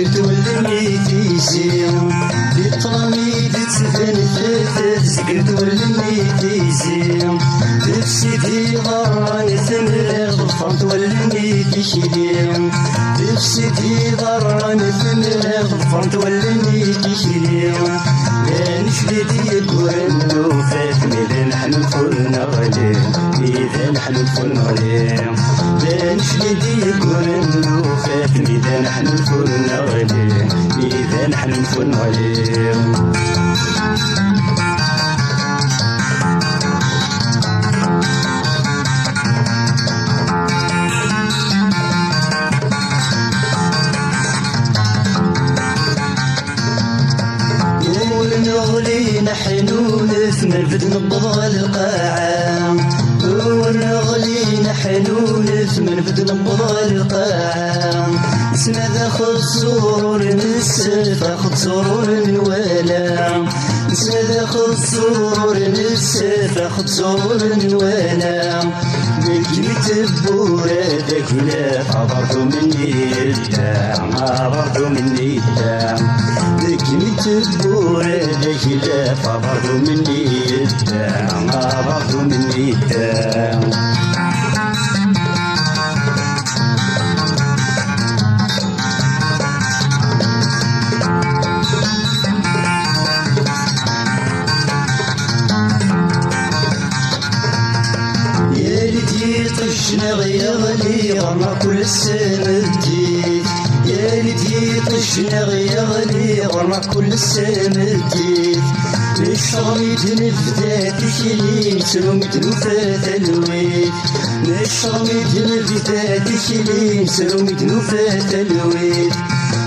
سكرت ولني تيزيم بالطراميد تسفن ثلاثة سكرت ولني تيزيم تفسدي غراني ثمرة ظفرت ولني تشليم تفسدي غراني ثمرة ظفرت ولني تشليم نشلدي قرن فاتني إذا نحن الفرن غلي إذا نحن الفرن غلي نشلدي قرن فاتني إذا نحن الفرن غلي إذا نحن الفرن غلي ونغلي نحنو نثمر بد نبض القاعة ونغلي نحنو نثمر بد نبض القاعة اسمع ذاخد سرور نسف اخد سرور نوالا اسمع ذاخد سرور نسف اخد سرور نوالا بكي تبورا داك ولا عبرتو مني الدام عبرتو مني الدام بكي تبورا داك ولا عبرتو مني الدام عبرتو مني الدام طشنا يغلي غرنا كل السنة جديد يا ليدي طشنا يغلي غرنا كل السنة جديد نشرب نفدات كلي نسلو مدنوفات الويد نشرب نفدات كلي نسلو مدنوفات الويد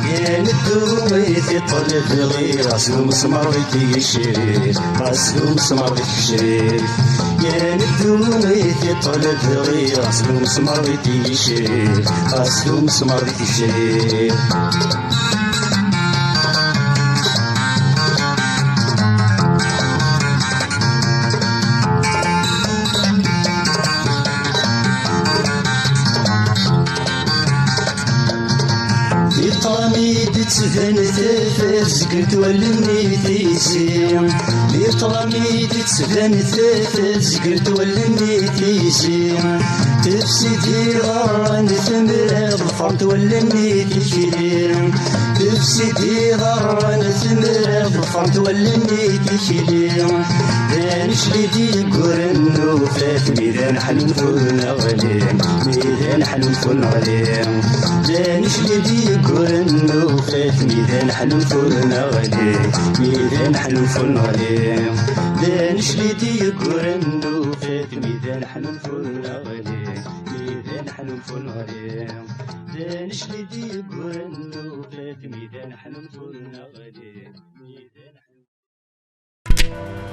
يا ندروميت طلب غير راسو مسمار بيتي الشريف راسو مسمار بيتي الشريف يا ندروميت طلب غير راسو مسمار بيتي الشريف راسو مسمار بيتي الشريف طراميد تسفن ثلاثة سكرت ولني تيزيم لي طراميد تسفن ثلاثة سكرت ولني تيزيم تفسدي غران ثمرة ظفرت ولني تشليم تفسدي غران ثمرة ظفرت ولني تشليم نشلدي قرن وفاتني إذا نحن الفرن غليم إذا نحن الفرن غليم نشلدي قرن وفاتني إذا نحن الفرن غليم إذا نحن الفرن غليم نشلدي قرن وفاتني إذا نحن الفرن غليم إذا نحن الفرن غليم نشلدي قرن وفاتني إذا نحن الفرن غليم إذا نحن